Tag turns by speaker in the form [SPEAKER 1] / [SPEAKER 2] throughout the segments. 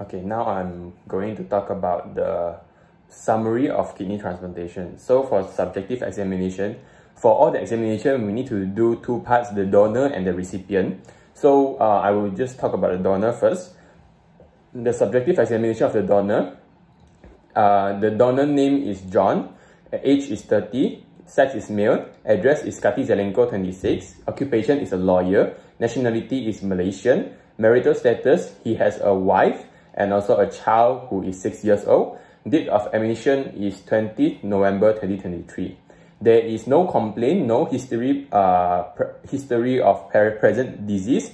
[SPEAKER 1] Okay, now I'm going to talk about the summary of kidney transplantation. So for subjective examination, for all the examination, we need to do two parts, the donor and the recipient. So I will just talk about the donor first. The subjective examination of the donor name is John, age is 30, sex is male, address is Kati Zelenko 26, occupation is a lawyer, nationality is Malaysian, marital status, he has a wife and also a child who is 6 years old. Date of admission is 20th November 2023. There is no complaint, no history of present disease.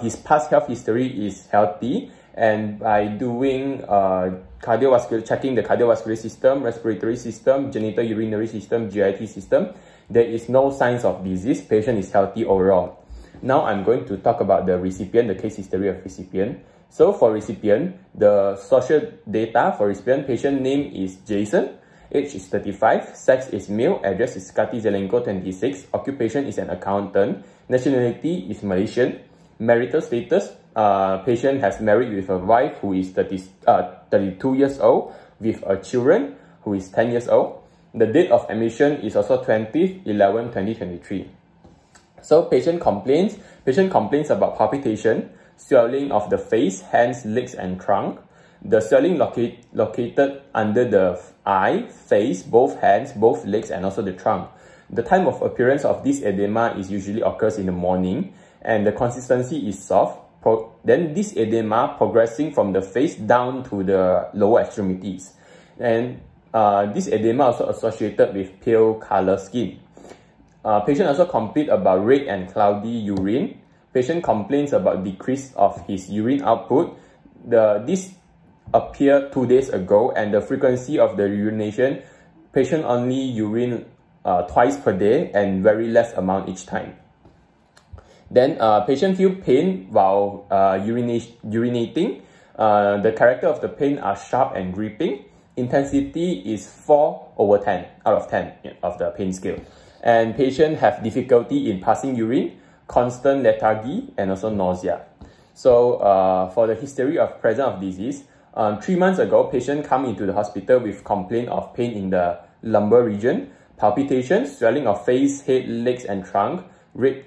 [SPEAKER 1] His past health history is healthy, and by doing checking the cardiovascular system, respiratory system, genital urinary system, GIT system, there is no signs of disease. Patient is healthy overall. Now I'm going to talk about the recipient, the case history of recipient. So for recipient, the social data for recipient, patient name is Jason, age is 35, sex is male, address is Kati Zelenko 26, occupation is an accountant, nationality is Malaysian, marital status, patient has married with a wife who is 32 years old with a children who is 10 years old. The date of admission is also 20/11/2023. So patient complains about palpitation, swelling of the face, hands, legs and trunk. The swelling located under the eye, face, both hands, both legs and also the trunk. The time of appearance of this edema is usually occurs in the morning and the consistency is soft. Then this edema progressing from the face down to the lower extremities. And this edema also associated with pale color skin. Patient also complained about red and cloudy urine. Patient complains about decrease of his urine output. This appeared 2 days ago, and the frequency of the urination, patient only urine twice per day and very less amount each time. Then patient feel pain while urinating. The character of the pain are sharp and gripping. Intensity is 4/10 out of 10 of the pain scale. And patient have difficulty in passing urine, constant lethargy and also nausea. So for the history of presence of disease, 3 months ago, patient come into the hospital with complaint of pain in the lumbar region, palpitation, swelling of face, head, legs and trunk, red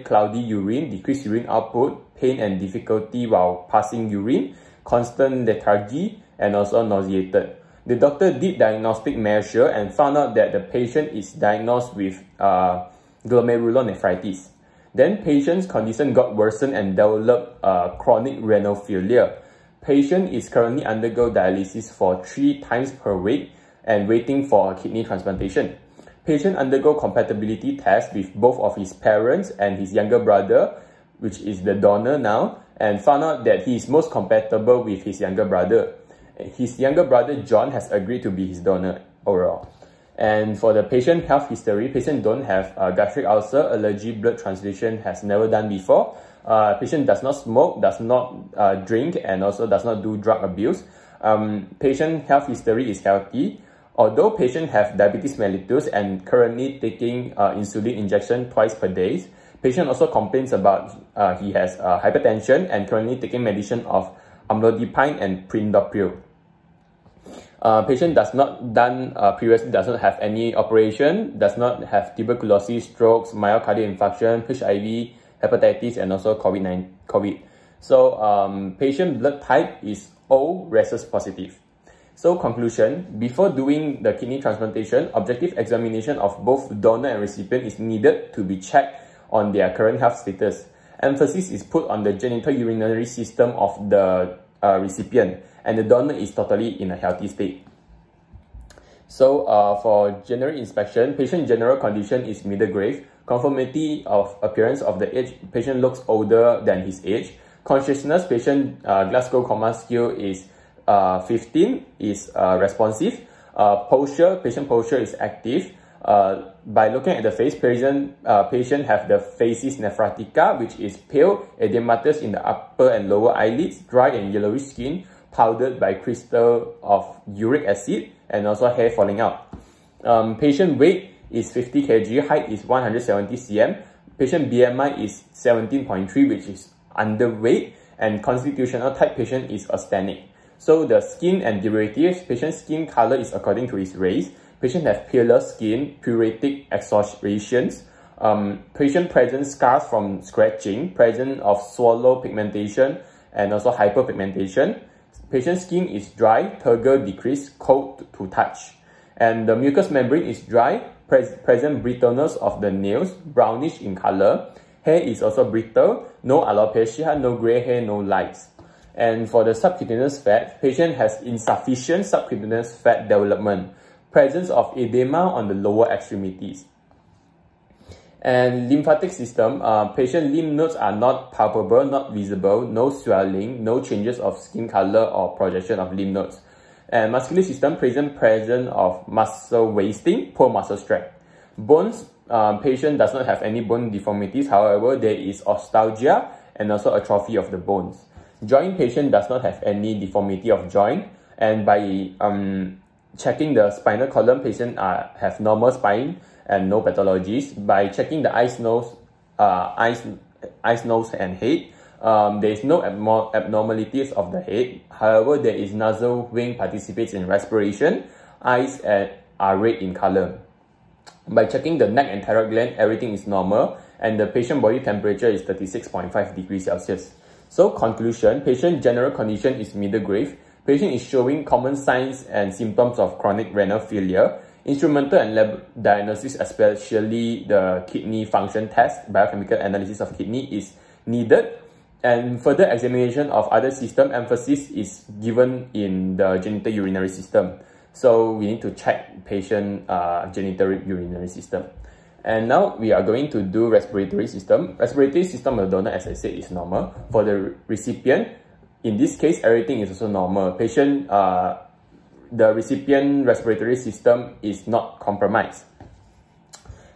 [SPEAKER 1] cloudy urine, decreased urine output, pain and difficulty while passing urine, constant lethargy and also nauseated. The doctor did diagnostic measure and found out that the patient is diagnosed with glomerulonephritis. Then patient's condition got worsened and developed chronic renal failure. Patient is currently undergo dialysis for 3 times per week and waiting for a kidney transplantation. Patient undergo compatibility test with both of his parents and his younger brother, which is the donor now, and found out that he is most compatible with his younger brother. His younger brother John has agreed to be his donor overall. And for the patient health history, patient don't have gastric ulcer, allergy, blood transfusion, has never done before. Patient does not smoke, does not drink, and also does not do drug abuse. Patient health history is healthy. Although patient have diabetes mellitus and currently taking insulin injection twice per day, patient also complains about he has hypertension and currently taking medicine of amlodipine and prindopril. Patient previously does not have any operation, does not have tuberculosis, strokes, myocardial infarction, HIV, hepatitis, and also COVID. So patient blood type is O rhesus positive. So conclusion, before doing the kidney transplantation, objective examination of both donor and recipient is needed to be checked on their current health status. Emphasis is put on the genital urinary system of the recipient, and the donor is totally in a healthy state. So for general inspection, patient general condition is middle grade. Conformity of appearance of the age, patient looks older than his age. Consciousness, patient Glasgow Coma Scale is 15, is responsive. Patient posture is active. By looking at the face, patient have the facies nephratica, which is pale, edematous in the upper and lower eyelids, dry and yellowish skin, powdered by crystal of uric acid, and also hair falling out. Patient weight is 50 kg, height is 170 cm. Patient BMI is 17.3, which is underweight, and constitutional type patient is asthenic. So the skin and derivatives, patient's skin color is according to his race. Patient have paler skin, pruritic exudations. Patient present scars from scratching, presence of swallow pigmentation, and also hyperpigmentation. Patient skin is dry, turgor decreased, cold to touch. And the mucous membrane is dry, present brittleness of the nails, brownish in color. Hair is also brittle, no alopecia, no gray hair, no lice. And for the subcutaneous fat, patient has insufficient subcutaneous fat development, presence of edema on the lower extremities. And lymphatic system, patient lymph nodes are not palpable, not visible, no swelling, no changes of skin color or projection of lymph nodes. And muscular system, presence of muscle wasting, poor muscle strength. Bones, patient does not have any bone deformities, however, there is ostealgia and also atrophy of the bones. Joint, patient does not have any deformity of joint, and by checking the spinal column, patient have normal spine and no pathologies. By checking the eyes, nose, and head, there is no abnormalities of the head. However, there is nasal wing participates in respiration. Eyes are red in color. By checking the neck and thyroid gland, everything is normal, and the patient body temperature is 36.5 degrees Celsius. So conclusion, patient general condition is middle grade. Patient is showing common signs and symptoms of chronic renal failure. Instrumental and lab diagnosis, especially the kidney function test, biochemical analysis of kidney is needed. And further examination of other system, emphasis is given in the genitourinary system. So we need to check patient genitourinary system. And now we are going to do respiratory system. Respiratory system of the donor, as I said, is normal. For the recipient, in this case, everything is also normal. Patient, the recipient respiratory system is not compromised.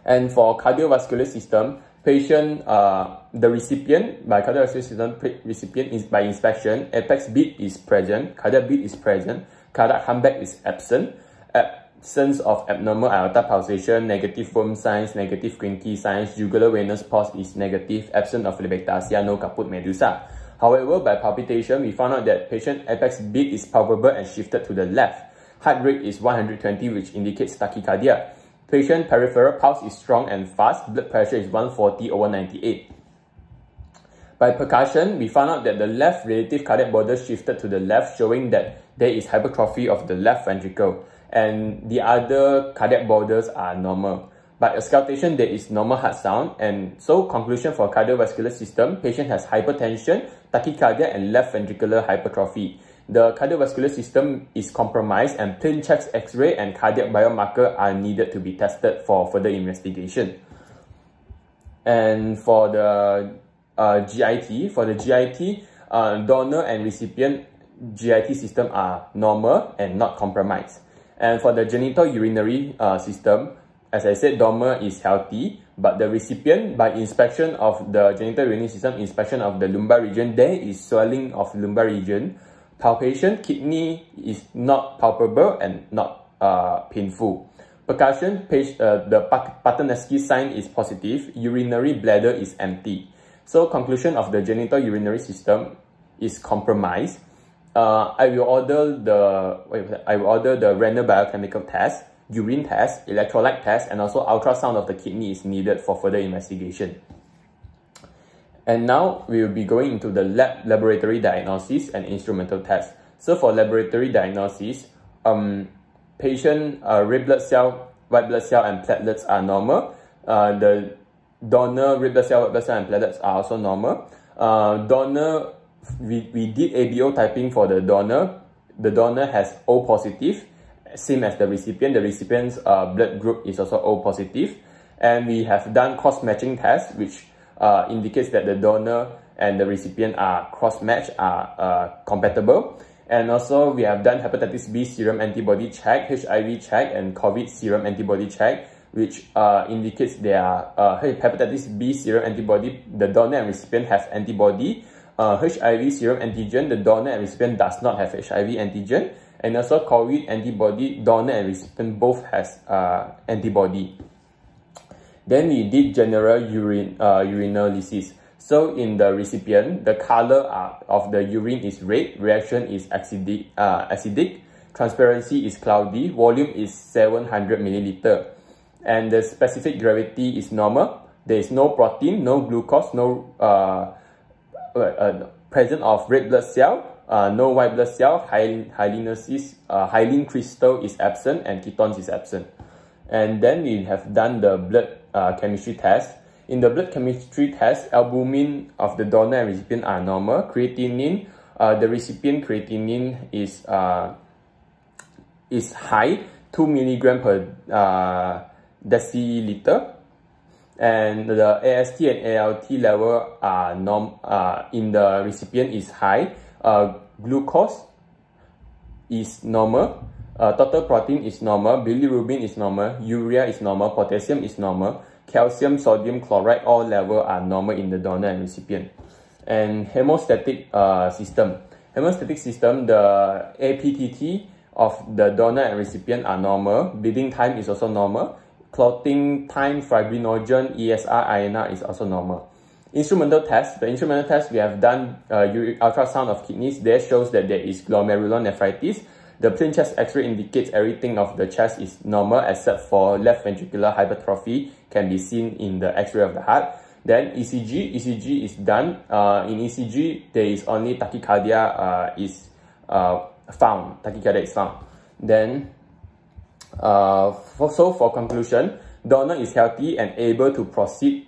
[SPEAKER 1] And for cardiovascular system, patient, the recipient, by cardiovascular system, recipient is by inspection, apex beat is present, cardiac beat is present, cardiac humpback is absent, absence of abnormal aorta pulsation, negative foam signs, negative Quincke signs, jugular venous pulse is negative, absence of libectasia, no caput medusa. However, by palpitation, we found out that patient apex beat is palpable and shifted to the left. Heart rate is 120, which indicates tachycardia. Patient peripheral pulse is strong and fast. Blood pressure is 140/98. By percussion, we found out that the left relative cardiac border shifted to the left, showing that there is hypertrophy of the left ventricle, and the other cardiac borders are normal. By auscultation, there is normal heart sound, and so conclusion for cardiovascular system, patient has hypertension, tachycardia, and left ventricular hypertrophy. The cardiovascular system is compromised, and plain chest X-ray and cardiac biomarker are needed to be tested for further investigation. And for the GIT, donor and recipient GIT system are normal and not compromised. And for the genitourinary system, as I said, donor is healthy, but the recipient, by inspection of the genitourinary system, inspection of the lumbar region, there is swelling of lumbar region. Palpation, kidney is not palpable and not painful. Percussion, the Paternoski sign is positive. Urinary bladder is empty. So conclusion of the genitourinary system is compromised. I will order the renal biochemical test, urine test, electrolyte test, and also ultrasound of the kidney is needed for further investigation. And now we will be going into the laboratory diagnosis and instrumental test. So for laboratory diagnosis, patient red blood cell, white blood cell, and platelets are normal. The donor red blood cell, white blood cell, and platelets are also normal. Donor, we did ABO typing for the donor. The donor has O positive, same as the recipient. The recipient's blood group is also O positive. And we have done cross-matching test, which indicates that the donor and the recipient are cross-matched, are compatible. And also, we have done hepatitis B serum antibody check, HIV check, and COVID serum antibody check, which indicates they are hepatitis B serum antibody, the donor and recipient have antibody. HIV serum antigen, the donor and recipient does not have HIV antigen. And also COVID antibody, donor and recipient both has antibody. Then we did general urinalysis. So in the recipient, the color of the urine is red, reaction is acidic, transparency is cloudy, volume is 700 milliliter, and the specific gravity is normal. There is no protein, no glucose, no presence of red blood cell, no white blood cell, hyaline crystal is absent, and ketones is absent. And then we have done the blood chemistry test. In the blood chemistry test, albumin of the donor and recipient are normal. Creatinine, the recipient creatinine is high, 2 milligram per deciliter, and the AST and ALT level are in the recipient is high. Glucose is normal. Total protein is normal. Bilirubin is normal. Urea is normal. Potassium is normal. Calcium, sodium, chloride, all level are normal in the donor and recipient. And hemostatic system. Hemostatic system, the APTT of the donor and recipient are normal. Bleeding time is also normal. Clotting time, fibrinogen, ESR, INR is also normal. Instrumental test. The instrumental test, we have done ultrasound of kidneys. There shows that there is glomerulonephritis. The plain chest X-ray indicates everything of the chest is normal except for left ventricular hypertrophy can be seen in the X-ray of the heart. Then ECG. ECG is done. In ECG, there is only tachycardia is found. Tachycardia is found. Then, for conclusion, donor is healthy and able to proceed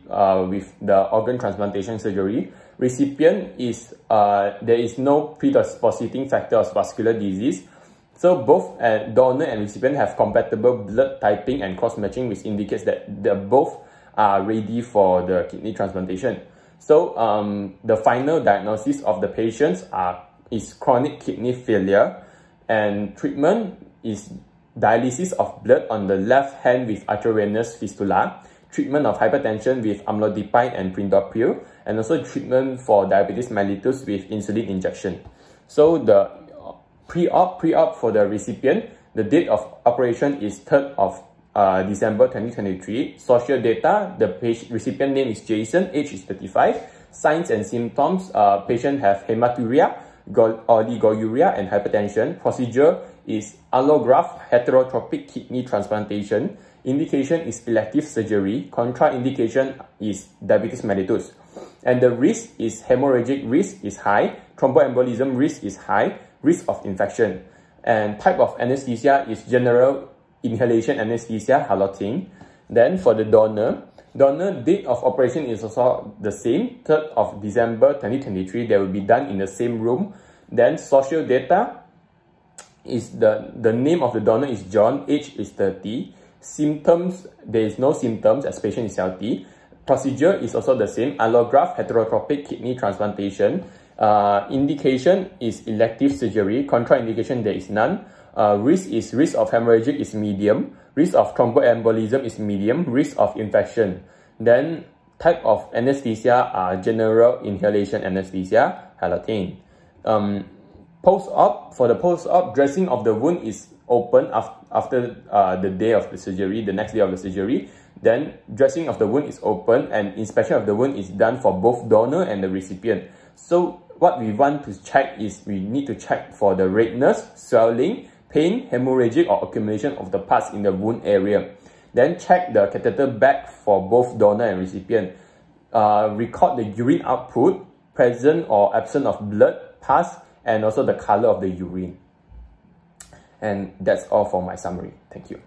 [SPEAKER 1] with the organ transplantation surgery. Recipient is there is no predisposing factor of vascular disease. So both donor and recipient have compatible blood typing and cross-matching, which indicates that both are ready for the kidney transplantation. So the final diagnosis of the patients is chronic kidney failure, and treatment is dialysis of blood on the left hand with arteriovenous fistula, treatment of hypertension with amlodipine and pridopil, and also treatment for diabetes mellitus with insulin injection. So the pre-op for the recipient, the date of operation is 3rd of December 2023. Social data, the recipient name is Jason, age is 35. Signs and symptoms, patient have hematuria, oliguria, and hypertension. Procedure is allograft heterotropic kidney transplantation. Indication is elective surgery. Contraindication is diabetes mellitus. And the risk is hemorrhagic risk is high, thromboembolism risk is high, risk of infection. And type of anesthesia is general inhalation anesthesia, halotine. Then for the donor date of operation is also the same, 3rd of December 2023. They will be done in the same room. Then social data is the name of the donor is John, age is 30. Symptoms, there is no symptoms as patient is healthy. Procedure is also the same, allograft heterotropic kidney transplantation. Indication is elective surgery. Contraindication, there is none. Risk of hemorrhagic is medium. Risk of thromboembolism is medium. Risk of infection. Then type of anesthesia general inhalation anesthesia, halotine. Post-op, for the post-op, dressing of the wound is open after the day of the surgery, the next day of the surgery. Then dressing of the wound is open and inspection of the wound is done for both donor and the recipient. So what we want to check is we need to check for the redness, swelling, pain, hemorrhagic or accumulation of the parts in the wound area. Then check the catheter bag for both donor and recipient. Record the urine output, present or absent of blood, pus, and also the color of the urine. And that's all for my summary. Thank you.